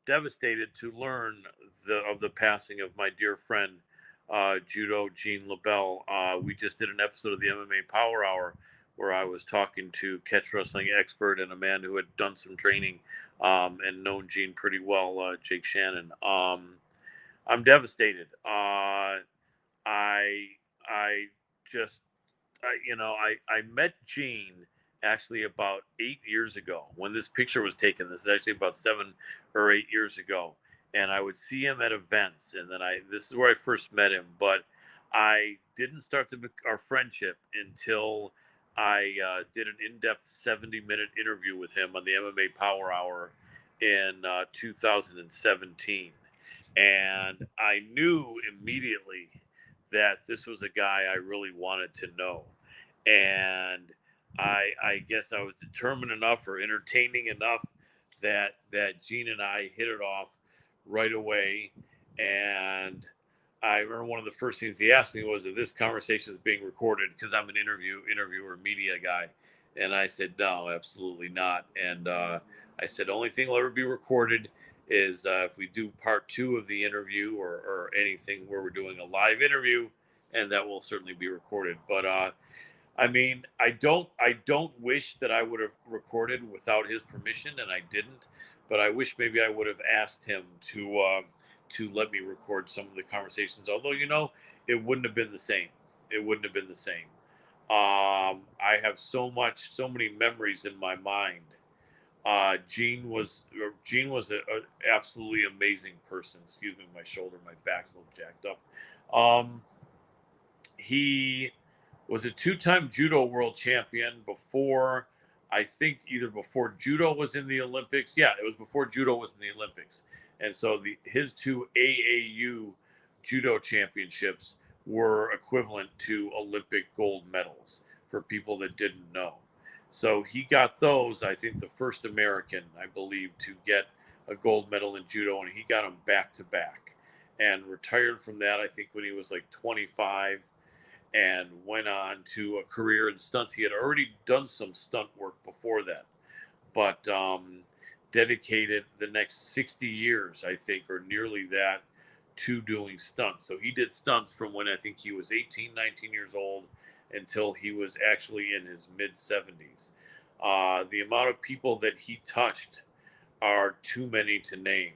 devastated to learn of the passing of my dear friend, Judo Gene LeBell. We just did an episode of the MMA Power Hour where I was talking to catch wrestling expert and a man who had done some training and known Gene pretty well, Jake Shannon. I'm devastated. I just, I met Gene actually about 8 years ago when this picture was taken. This is actually about 7 or 8 years ago. And I would see him at events. And then this is where I first met him. But I didn't start our friendship until I did an in-depth 70-minute interview with him on the MMA Power Hour in 2017. And I knew immediately that this was a guy I really wanted to know. And I guess I was determined enough or entertaining enough that Gene and I hit it off right away. And I remember one of the first things he asked me was if this conversation is being recorded, because I'm an interviewer, media guy. And I said, no, absolutely not. And I said, only thing will ever be recorded is if we do part 2 of the interview or anything where we're doing a live interview, and that will certainly be recorded. But I mean, I don't wish that I would have recorded without his permission, and I didn't. But I wish maybe I would have asked him to let me record some of the conversations. Although, it wouldn't have been the same. It wouldn't have been the same. I have so many memories in my mind. Gene was an absolutely amazing person. Excuse me, my shoulder, my back's a little jacked up. He was a 2-time judo world champion before, I think either before judo was in the Olympics. Yeah, it was before judo was in the Olympics. And so his 2 AAU judo championships were equivalent to Olympic gold medals for people that didn't know. So he got those, I think the first American, I believe, to get a gold medal in judo, and he got them back to back and retired from that, I think, when he was like 25, and went on to a career in stunts. He had already done some stunt work before that, but dedicated the next 60 years, I think, or nearly that, to doing stunts. So he did stunts from when I think he was 18, 19 years old until he was actually in his mid-70s. The amount of people that he touched are too many to name.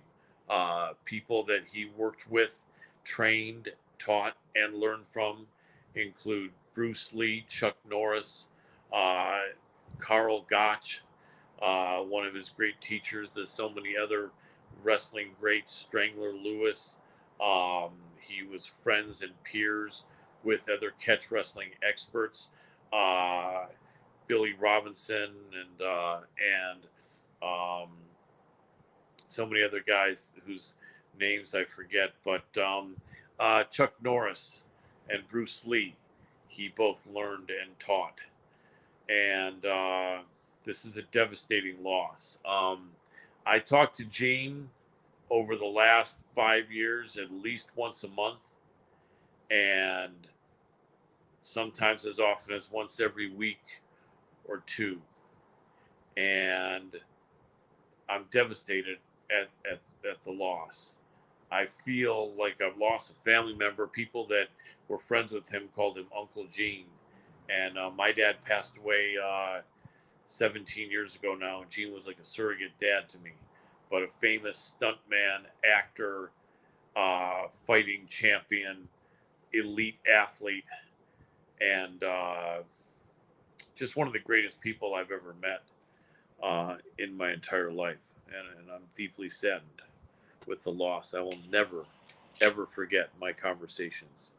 People that he worked with, trained, taught, and learned from include Bruce Lee, Chuck Norris, Carl Gotch, one of his great teachers. There's so many other wrestling greats, Strangler Lewis. He was friends and peers with other catch wrestling experts, Billy Robinson and so many other guys whose names I forget. But Chuck Norris and Bruce Lee, he both learned and taught. And this is a devastating loss. I talked to Gene over the last 5 years at least once a month, and sometimes as often as once every week or two. And I'm devastated at the loss. I feel like I've lost a family member. People that were friends with him called him Uncle Gene. And my dad passed away 17 years ago now. And Gene was like a surrogate dad to me. But a famous stuntman, actor, fighting champion, elite athlete, and just one of the greatest people I've ever met in my entire life. And I'm deeply saddened with the loss. I will never, ever forget my conversations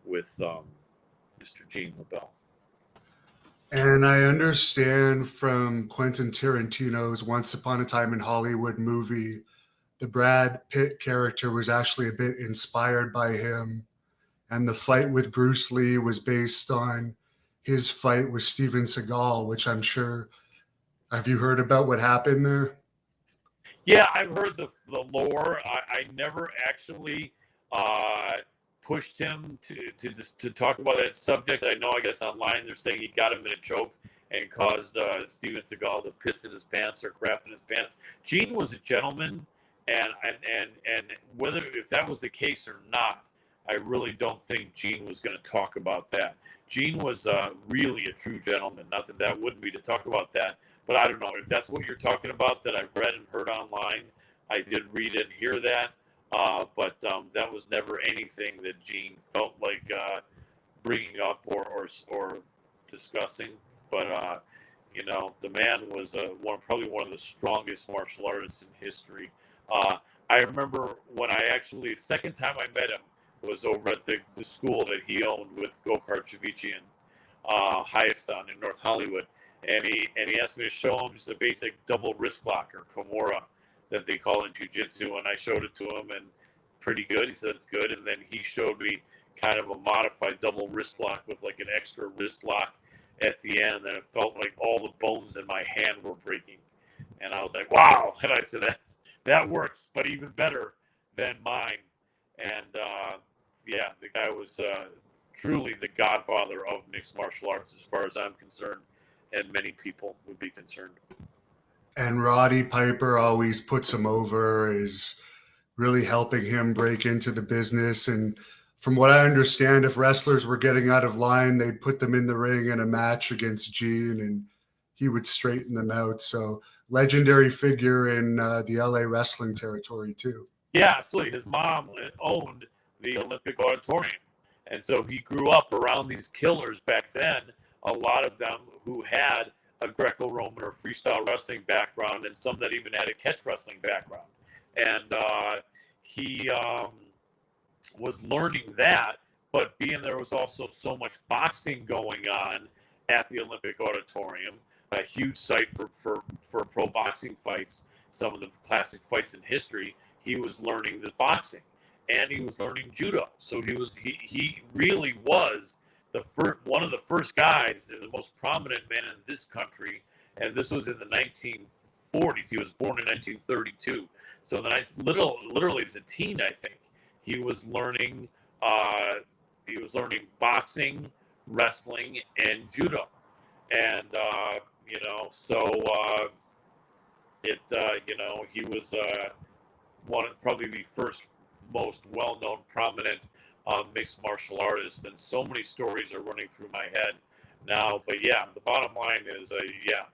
with Mr. Gene LeBell. And I understand from Quentin Tarantino's Once Upon a Time in Hollywood movie, the Brad Pitt character was actually a bit inspired by him. And the fight with Bruce Lee was based on his fight with Steven Seagal, which I'm sure, have you heard about what happened there? Yeah, I've heard the lore. I never actually pushed him to talk about that subject. I know, I guess online they're saying he got him in a choke and caused Steven Seagal to piss in his pants or crap in his pants. Gene was a gentleman, and whether if that was the case or not, I really don't think Gene was going to talk about that. Gene was really a true gentleman. Not that that wouldn't be to talk about that, but I don't know if that's what you're talking about that I've read and heard online. I did read and hear that, but that was never anything that Gene felt like bringing up or discussing. But you know, the man was probably one of the strongest martial artists in history. I remember when I actually, the second time I met him was over at the school that he owned with Gokar Chavician, Hayastan in North Hollywood. And he asked me to show him just a basic double wrist lock or Kimura that they call in jiu-jitsu. And I showed it to him and pretty good. He said it's good. And then he showed me kind of a modified double wrist lock with like an extra wrist lock at the end. And it felt like all the bones in my hand were breaking. And I was like, wow. And I said, that works, but even better than mine. And yeah, the guy was truly the godfather of mixed martial arts as far as I'm concerned, and many people would be concerned. And Roddy Piper always puts him over, is really helping him break into the business. And from what I understand, if wrestlers were getting out of line, they'd put them in the ring in a match against Gene, and he would straighten them out. So legendary figure in the LA wrestling territory too. Yeah, absolutely. His mom owned the Olympic Auditorium. And so he grew up around these killers back then, a lot of them who had a Greco-Roman or freestyle wrestling background, and some that even had a catch wrestling background. And he was learning that, but being there was also so much boxing going on at the Olympic Auditorium, a huge site for pro boxing fights, some of the classic fights in history. He was learning the boxing, and he was learning judo. So he really was one of the first guys, and the most prominent man in this country. And this was in the 1940s. He was born in 1932. So literally as a teen, I think he was learning. He was learning boxing, wrestling, and judo. And you know, so you know, he was probably the first most well-known, prominent mixed martial artists, and so many stories are running through my head now. But yeah, the bottom line is, yeah,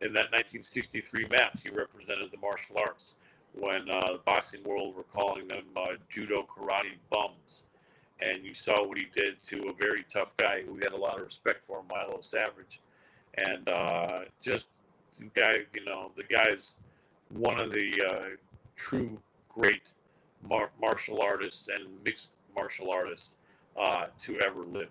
in that 1963 match, he represented the martial arts when the boxing world were calling them judo karate bums. And you saw what he did to a very tough guy who had a lot of respect for, Milo Savage. And just the guy, you know, the guy's one of the true great martial artists and mixed martial artists to ever live,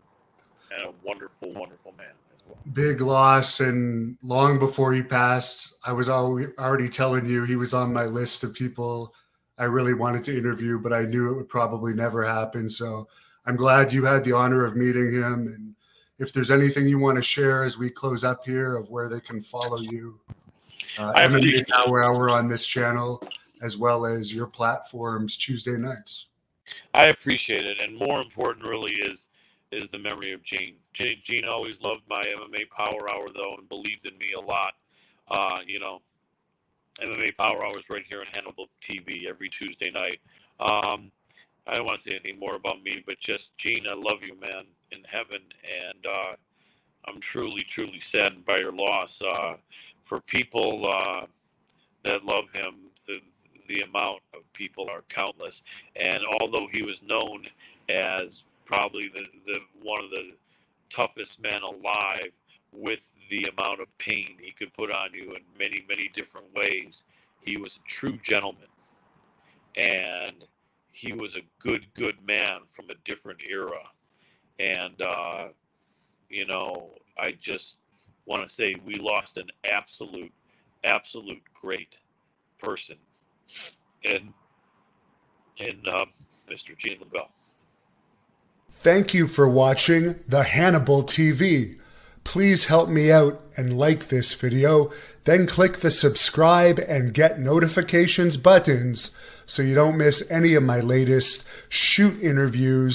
and a wonderful, wonderful man as well. Big loss, and long before he passed, I was already telling you he was on my list of people I really wanted to interview, but I knew it would probably never happen. So I'm glad you had the honor of meeting him. And if there's anything you want to share as we close up here of where they can follow you, MMA Power Hour on this channel, as well as your platforms Tuesday nights. I appreciate it, and more important really is the memory of Gene. Gene always loved my MMA Power Hour, though, and believed in me a lot. You know, MMA Power Hour is right here on Hannibal TV every Tuesday night. I don't want to say anything more about me, but just, Gene, I love you, man, in heaven, and I'm truly, truly saddened by your loss. For people that love him, the amount of people are countless. And although he was known as probably the one of the toughest men alive, with the amount of pain he could put on you in many, many different ways, he was a true gentleman. And he was a good man from a different era. And, you know, I just want to say we lost an absolute great person in Mr. Gene LeBell. Thank you for watching the Hannibal TV. Please help me out and like this video, then click the subscribe and get notifications buttons so you don't miss any of my latest shoot interviews